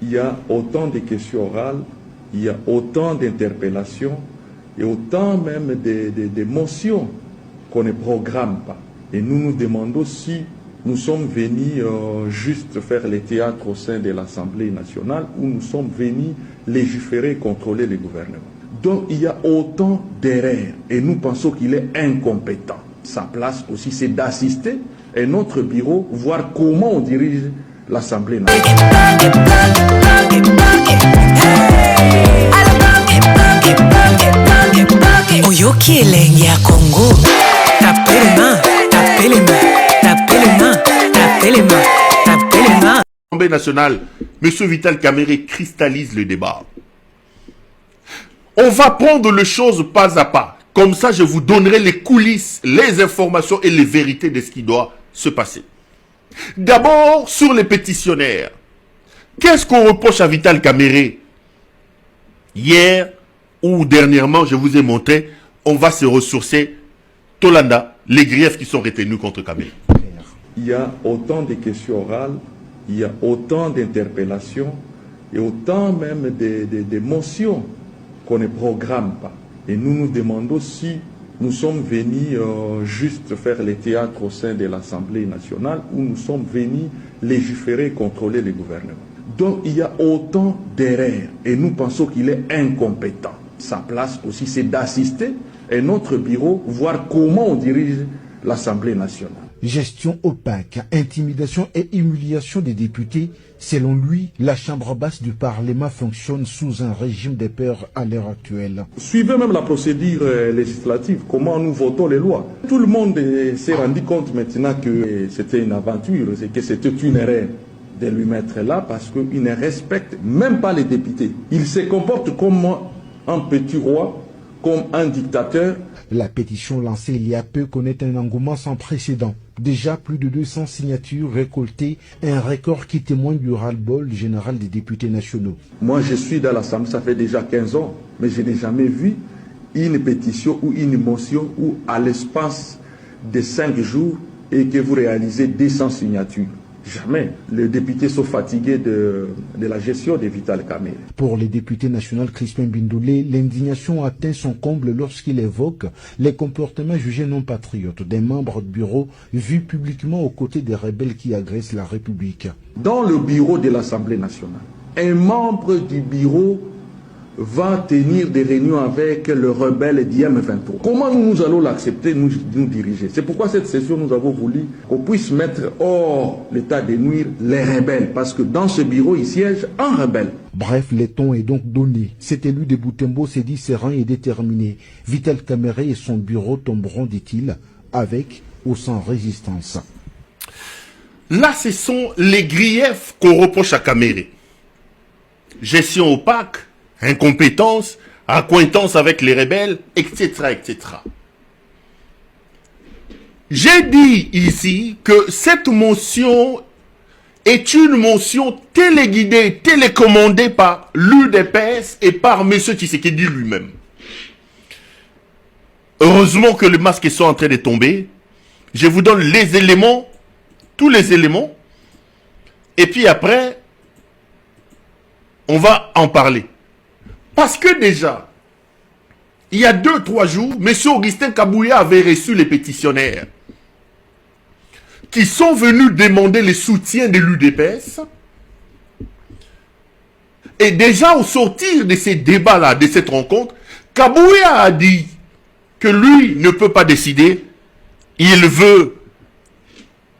il y a autant de questions orales, il y a autant d'interpellations et autant même de motions qu'on ne programme pas. Et nous nous demandons si nous sommes venus juste faire le théâtre au sein de l'Assemblée nationale ou nous sommes venus légiférer et contrôler le gouvernement. Donc il y a autant d'erreurs et nous pensons qu'il est incompétent. Sa place aussi, c'est d'assister à notre bureau, voir comment on dirige l'Assemblée nationale. Oyoki elenge ya Congo, tapez les mains, tapez les mains, tapez les mains, tapez les mains, tapez les mains. L'Assemblée nationale, M. Vital Kamerhe cristallise le débat. On va prendre les choses pas à pas. Comme ça, je vous donnerai les coulisses, les informations et les vérités de ce qui doit se passer. D'abord, sur les pétitionnaires. Qu'est-ce qu'on reproche à Vital Kamerhe? Hier ou dernièrement, je vous ai montré, on va se ressourcer. Tolanda, les griefs qui sont retenus contre Kamerhe. Il y a autant de questions orales, il y a autant d'interpellations et autant même de motions qu'on ne programme pas. Et nous nous demandons si nous sommes venus juste faire le théâtre au sein de l'Assemblée nationale ou nous sommes venus légiférer et contrôler le gouvernement. Donc il y a autant d'erreurs et nous pensons qu'il est incompétent. Sa place aussi, c'est d'assister à notre bureau, voir comment on dirige l'Assemblée nationale. Gestion opaque, intimidation et humiliation des députés. Selon lui, la Chambre basse du Parlement fonctionne sous un régime de peur à l'heure actuelle. Suivez même la procédure législative, comment nous votons les lois. Tout le monde s'est rendu compte maintenant que c'était une aventure, que c'était une erreur de lui mettre là parce qu'il ne respecte même pas les députés. Il se comporte comme un petit roi, comme un dictateur. La pétition lancée il y a peu connaît un engouement sans précédent. Déjà plus de 200 signatures récoltées, un record qui témoigne du ras-le-bol général des députés nationaux. Moi je suis dans l'Assemblée, ça fait déjà 15 ans, mais je n'ai jamais vu une pétition ou une motion où à l'espace de 5 jours et que vous réalisez 200 signatures. Jamais. Les députés sont fatigués de la gestion de Vital Kamerhe. Pour les députés nationaux Crispin Bindoulé, l'indignation atteint son comble lorsqu'il évoque les comportements jugés non patriotes des membres du bureau vus publiquement aux côtés des rebelles qui agressent la République. Dans le bureau de l'Assemblée nationale, un membre du bureau va tenir des réunions avec le rebelle d'IM23. Comment nous allons l'accepter, nous diriger? C'est pourquoi cette session, nous avons voulu qu'on puisse mettre hors l'état de nuire les rebelles, parce que dans ce bureau, il siège un rebelle. Bref, le ton est donc donné. Cet élu de Boutembo s'est dit serein et déterminé. Vital Kamerhe et son bureau tomberont, dit-il, avec ou sans résistance. Là, ce sont les griefs qu'on reproche à Kamerhe. Gestion opaque, incompétence, accointance avec les rebelles, etc., etc. J'ai dit ici que cette motion est une motion téléguidée, télécommandée par l'UDPS et par M. Tshisekedi lui-même. Heureusement que les masques sont en train de tomber. Je vous donne les éléments, tous les éléments, et puis après, on va en parler. Parce que déjà, il y a 2-3 jours, M. Augustin Kabouya avait reçu les pétitionnaires qui sont venus demander le soutien de l'UDPS. Et déjà, au sortir de ces débats-là, de cette rencontre, Kabouya a dit que lui ne peut pas décider. Il veut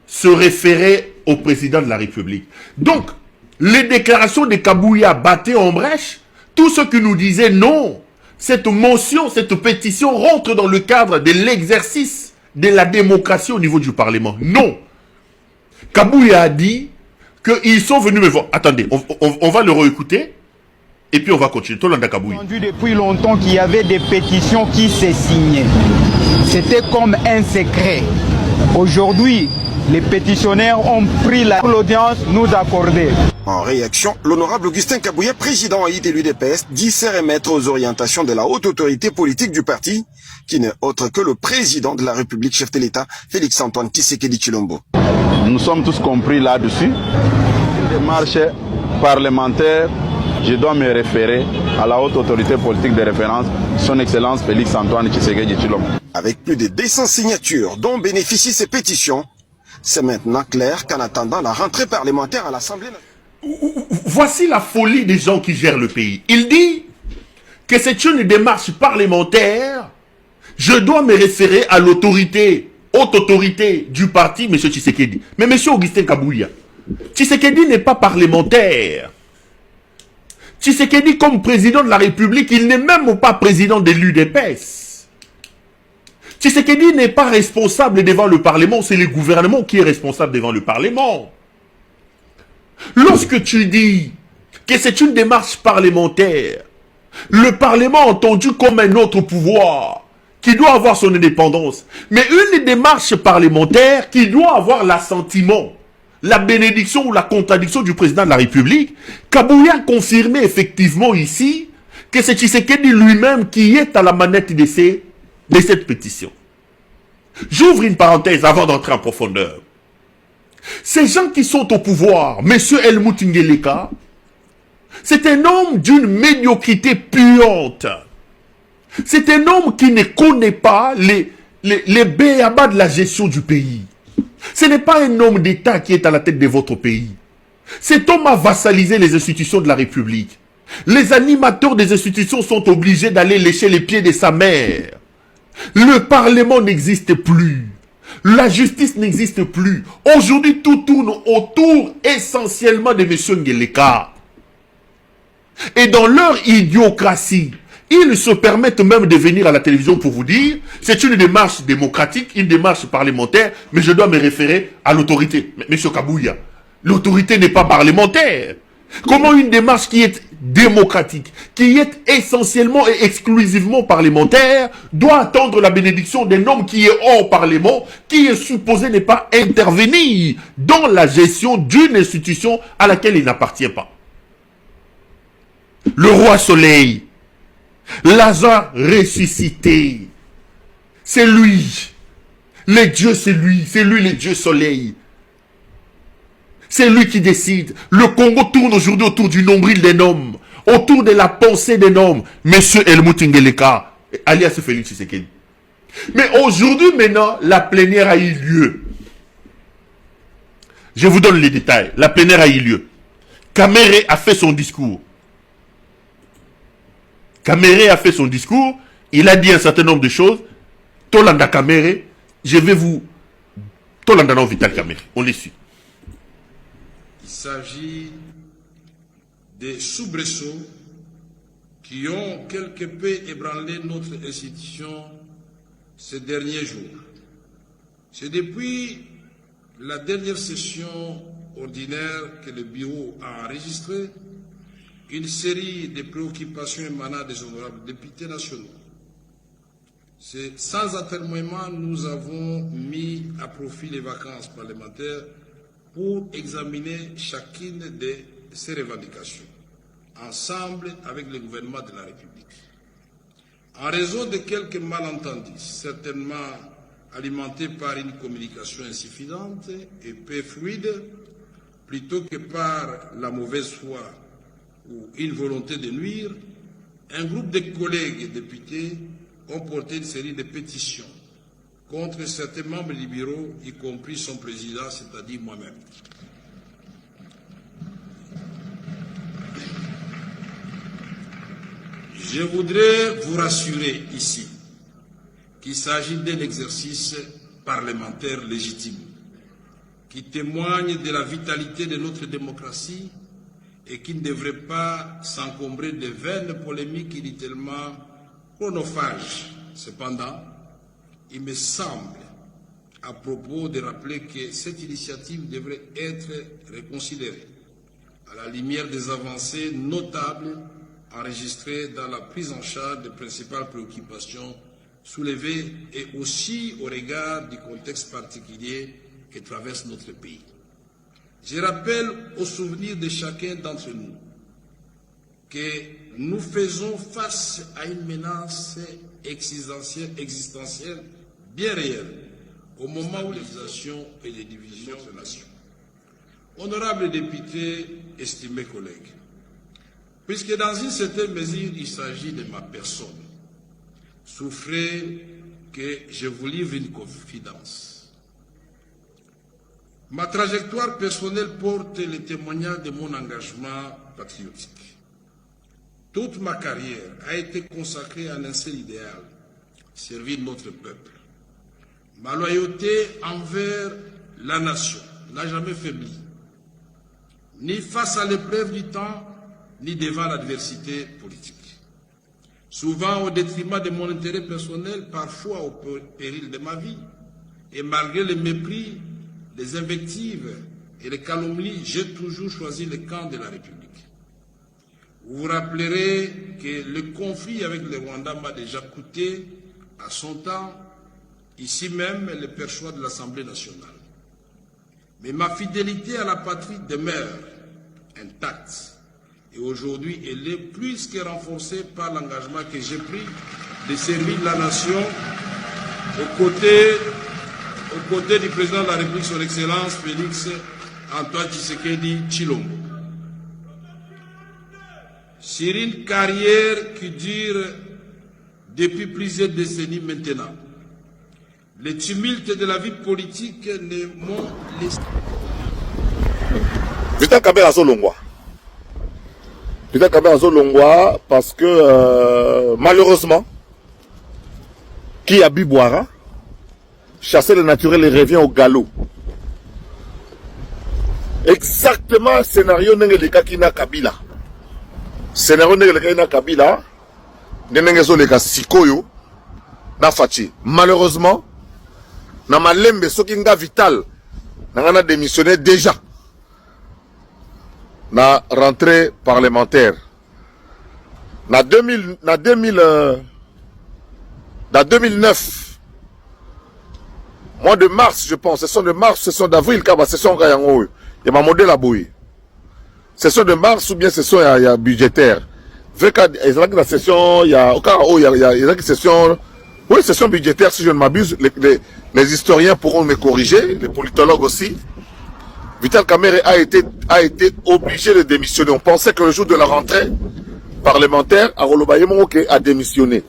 se référer au président de la République. Donc, les déclarations de Kabouya battaient en brèche. Tous ceux qui nous disaient non, cette motion, cette pétition rentre dans le cadre de l'exercice de la démocratie au niveau du Parlement. Non. Kabouya a dit qu'ils sont venus me voir. Attendez, on va le réécouter et puis on va continuer. Tolanda Kabouya. J'ai entendu depuis longtemps qu'il y avait des pétitions qui se signaient. C'était comme un secret. Aujourd'hui, les pétitionnaires ont pris l'audience nous accorder. En réaction, l'honorable Augustin Kabouya, président haï de l'UDPS, dit se remettre aux orientations de la haute autorité politique du parti, qui n'est autre que le président de la République, chef de l'État, Félix-Antoine Tshisekedi Tshilombo. Nous sommes tous compris là-dessus. Une démarche parlementaire, je dois me référer à la haute autorité politique de référence, son Excellence Félix Antoine Tshisekedi Tshilombo. Avec plus de 200 signatures dont bénéficient ces pétitions, c'est maintenant clair qu'en attendant la rentrée parlementaire à l'Assemblée nationale... Voici la folie des gens qui gèrent le pays. Il dit que c'est une démarche parlementaire. Je dois me référer à l'autorité, haute autorité du parti, M. Tshisekedi. Mais M. Augustin Kabouya, Tshisekedi n'est pas parlementaire. Tshisekedi, comme président de la République, il n'est même pas président de l'UDPS. Tshisekedi n'est pas responsable devant le Parlement, c'est le gouvernement qui est responsable devant le Parlement. Lorsque tu dis que c'est une démarche parlementaire, le Parlement entendu comme un autre pouvoir, qui doit avoir son indépendance, mais une démarche parlementaire qui doit avoir l'assentiment, la bénédiction ou la contradiction du président de la République, Kabouya a confirmé effectivement ici que c'est Tshisekedi lui-même qui est à la manette de cette pétition. J'ouvre une parenthèse avant d'entrer en profondeur. Ces gens qui sont au pouvoir, M. Helmut Ngeleka, c'est un homme d'une médiocrité puante. C'est un homme qui ne connaît pas les béabas de la gestion du pays. Ce n'est pas un homme d'État qui est à la tête de votre pays. Cet homme a vassalisé les institutions de la République. Les animateurs des institutions sont obligés d'aller lécher les pieds de sa mère. Le Parlement n'existe plus. La justice n'existe plus. Aujourd'hui, tout tourne autour essentiellement de M. Ngeleka. Et dans leur idiocratie, ils se permettent même de venir à la télévision pour vous dire c'est une démarche démocratique, une démarche parlementaire, mais je dois me référer à l'autorité. Mais M. Kabouya, l'autorité n'est pas parlementaire. Comment une démarche qui est démocratique, qui est essentiellement et exclusivement parlementaire, doit attendre la bénédiction d'un homme qui est hors Parlement, qui est supposé ne pas intervenir dans la gestion d'une institution à laquelle il n'appartient pas? Le roi Soleil, Lazare ressuscité, c'est lui. Les dieux, c'est lui le Dieu Soleil. C'est lui qui décide. Le Congo tourne aujourd'hui autour du nombril d'un homme, autour de la pensée d'un homme, Monsieur Helmut Ngeleka, alias Félix Tshisekedi. Mais aujourd'hui, maintenant, la plénière a eu lieu. Je vous donne les détails. La plénière a eu lieu. Kamere a fait son discours. Kamere a fait son discours. Il a dit un certain nombre de choses. Tolanda Kamere, je vais vous... Tolanda non Vital Kamere, on les suit. Il s'agit des soubresauts qui ont quelque peu ébranlé notre institution ces derniers jours. C'est depuis la dernière session ordinaire que le bureau a enregistré une série de préoccupations émanant des honorables députés nationaux. C'est sans atermoiement, nous avons mis à profit les vacances parlementaires pour examiner chacune de ces revendications, ensemble avec le gouvernement de la République. En raison de quelques malentendus, certainement alimentés par une communication insuffisante et peu fluide, plutôt que par la mauvaise foi ou une volonté de nuire, un groupe de collègues députés ont porté une série de pétitions contre certains membres du bureau, y compris son président, c'est-à-dire moi-même. Je voudrais vous rassurer ici qu'il s'agit d'un exercice parlementaire légitime qui témoigne de la vitalité de notre démocratie et qui ne devrait pas s'encombrer de vaines polémiques inutilement chronophages. Cependant, il me semble à propos de rappeler que cette initiative devrait être reconsidérée à la lumière des avancées notables enregistrées dans la prise en charge des principales préoccupations soulevées et aussi au regard du contexte particulier que traverse notre pays. Je rappelle au souvenir de chacun d'entre nous que nous faisons face à une menace existentielle bien réelle au moment où les accusations et les divisions de la nation. Honorables députés, estimés collègues, puisque dans une certaine mesure il s'agit de ma personne, souffrez que je vous livre une confidence. Ma trajectoire personnelle porte le témoignage de mon engagement patriotique. Toute ma carrière a été consacrée à un seul idéal, servir notre peuple. Ma loyauté envers la nation n'a jamais faibli, ni face à l'épreuve du temps, ni devant l'adversité politique. Souvent au détriment de mon intérêt personnel, parfois au péril de ma vie, et malgré le mépris, les invectives et les calomnies, j'ai toujours choisi le camp de la République. Vous vous rappellerez que le conflit avec le Rwanda m'a déjà coûté, à son temps, ici même, le perchoir de l'Assemblée nationale. Mais ma fidélité à la patrie demeure intacte. Et aujourd'hui, elle est plus que renforcée par l'engagement que j'ai pris de servir la nation aux côtés du président de la République, son Excellence Félix Antoine Tshisekedi Tshilombo. Sur une carrière qui dure depuis plusieurs décennies maintenant, les tumultes de la vie politique ne m'ont laissé. Vital Kamerhe azolongwa. Vital Kamerhe azolongwa parce que malheureusement, qui a bu boira, chasser le naturel et revient au galop. Exactement scénario n'engeleka kina Kabila. Scénario n'engeleka kina Kabila, n'engeleka sikoyo na fachi. Malheureusement, na malembe soki nga Vital n'a démissionné déjà. Na rentrée parlementaire. Na 2009, mois de mars, je pense, session de mars, session d'avril, car session il y a ma modèle à bouillir. Session de mars ou bien session il y a budgétaire. Vu qu'il y a la session, il y a une session, oui, session budgétaire, si je ne m'abuse, les historiens pourront me corriger, les politologues aussi. Vital Kamerhe a été obligé de démissionner. On pensait que le jour de la rentrée parlementaire, Arolobaye Moroke a démissionné.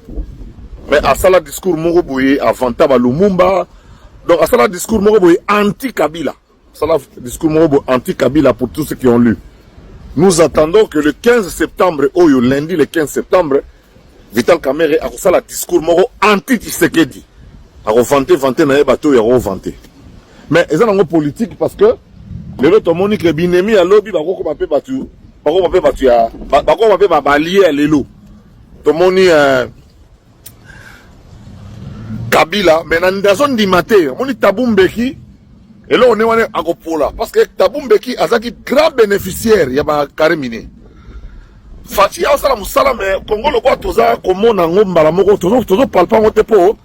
Mais à ça, le discours Moroboye a Vantaba Lumumba. Donc à ça, le discours Moroboye anti-Kabila. Ça, le discours Moroboye anti-Kabila pour tous ceux qui ont lu. Nous attendons que le 15 septembre, lundi le 15 septembre, Vital Kamerhe a ça, le discours Moro anti-Tshisekedi. A vanté, na bateau, a vanté. Mais ils ont une politique parce que les autres moniques les binemi à lobby bako mape batu ya bako mape babalier lelo to moni Kabila mais na zone di maté moni Tabumbeki et là on est wana akopola parce que Tabumbeki azaki grand bénéficiaire ya ba Karemine Fati a sala musala mais Congo le quoi toza komona ngomba la moko tozo palpa ngote po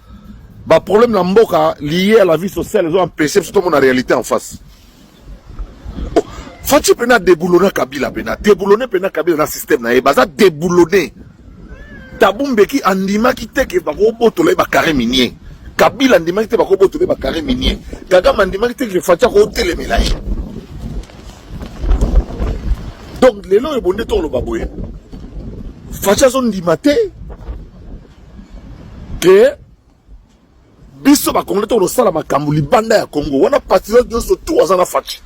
ba problème na mboka lié à la vie sociale ils ont empêché surtout mon réalité en face. Fati pena déboulonner Kabila pena déboulonner pena Kabila dans le système na baza déboulonner Tabumbeki andima ki teke bako botole ba carré minier Kabila andima ki teke bako botole ba carré minier Kagame andima ki teke Fati ko telemela. Donc les lois ebonde to lo baboye Fati son dimate que biso ba Congolais to lo sala makambu libanda ya Congo wana partisan de so tout azana Fati.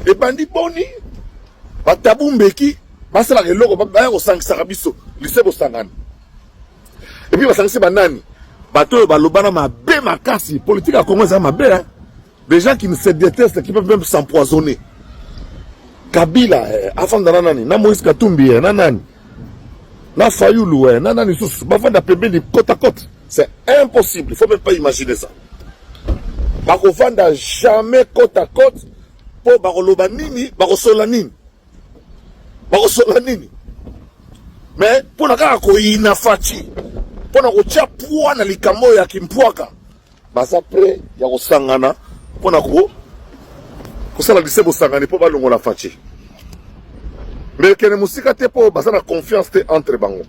Et bandi boni, Tabumbeki, basala ke loko ba ko sangisa biso, lisebo sangana. Et puis basangisa banani, bato balobana mabe makasi, politique à Congo ça mabe hein. Des gens qui ne se détestent, qui peuvent même s'empoisonner. Kabila, avant nanani, na Moïse Katumbi, nanani. Na Fayulu, nanani sous, ba vanda pembe ni côte à côte. C'est impossible, il faut même pas imaginer ça. Ba ko vanda jamais côte à côte. Po bakoloba nini bakosola nini mais pona kaka koyina Fati pona kotia poa na likambo ya kimpwaka basa pre ya kosangana pona kosala lisebo sangani po balongola Fati mais kene musika te po basa na confiance te entre bango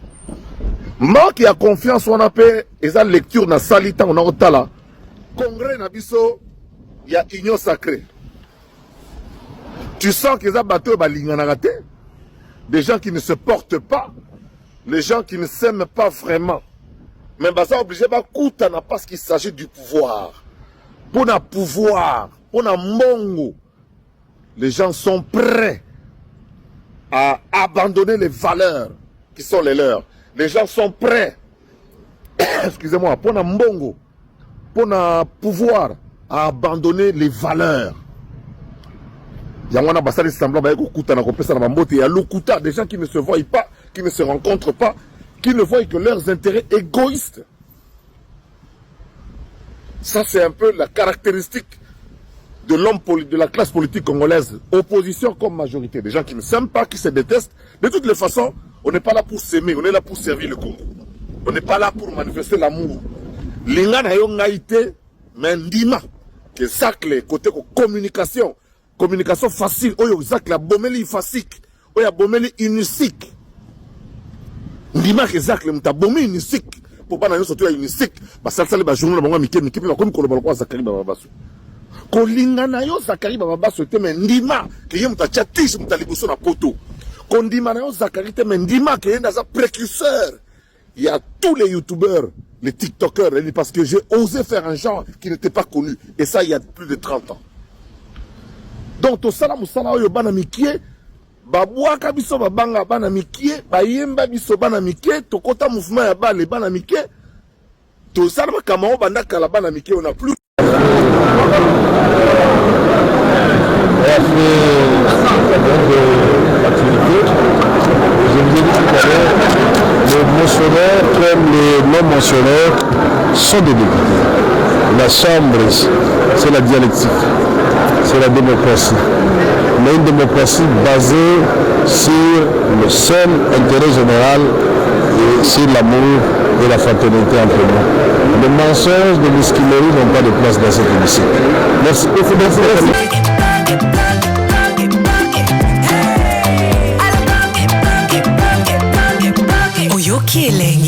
marque ya confiance wana pe eza lecture na salita on a otala congrès na biso ya union sacrée. Tu sens que les bateaux des gens qui ne se portent pas, les gens qui ne s'aiment pas vraiment. Mais ça obligé de parce qu'il s'agit du pouvoir. Pour le pouvoir, pour le mongo, les gens sont prêts à abandonner les valeurs qui sont les leurs. Les gens sont prêts, excusez-moi, pour le mongo, pour le pouvoir, à abandonner les valeurs. Il y a des gens qui ne se voient pas, qui ne se rencontrent pas, qui ne voient que leurs intérêts égoïstes. Ça, c'est un peu la caractéristique de l'homme, de la classe politique congolaise, opposition comme majorité. Des gens qui ne s'aiment pas, qui se détestent. De toutes les façons, on n'est pas là pour s'aimer, on est là pour servir le Congo. On n'est pas là pour manifester l'amour. L'ingana yo ngaïté, mais ndima, que ça, côté communication. Communication facile, oyo zak la bomeli facile, oya bomeli unisik. Ndima ke zak le muta bomeli unisik. Pour pas n'aller sortir unisik, bah ça le ba journal bango mike mike comme koloba kwa Zakari Bababaso. Kolinga na yo Zakari Bababaso te mais ndima ke ye muta chatish muta liboso na poto. Kondima na yo Zakari te mais ndima ke yenda za précurseur. Il y a tous les youtubeurs, les tiktokers, parce que j'ai osé faire un genre qui n'était pas connu et ça il y a plus de 30 ans. Donc to sala musala oyo bana mikie babwaka biso babanga bana mikie bayemba biso bana mikie tokota mouvement ya bale bana mikie to sala makamao bandaka la bana mikie on a plus je vous ai dit tout à l'heure, les mentionnaires comme les non-mentionnaires sont des députés. La chambre, c'est la dialectique. C'est la démocratie. Mais une démocratie basée sur le seul intérêt général et sur l'amour et la fraternité entre nous. Les mensonges, les mesquineries n'ont pas de place dans cette émission. Merci. Oyo Killing.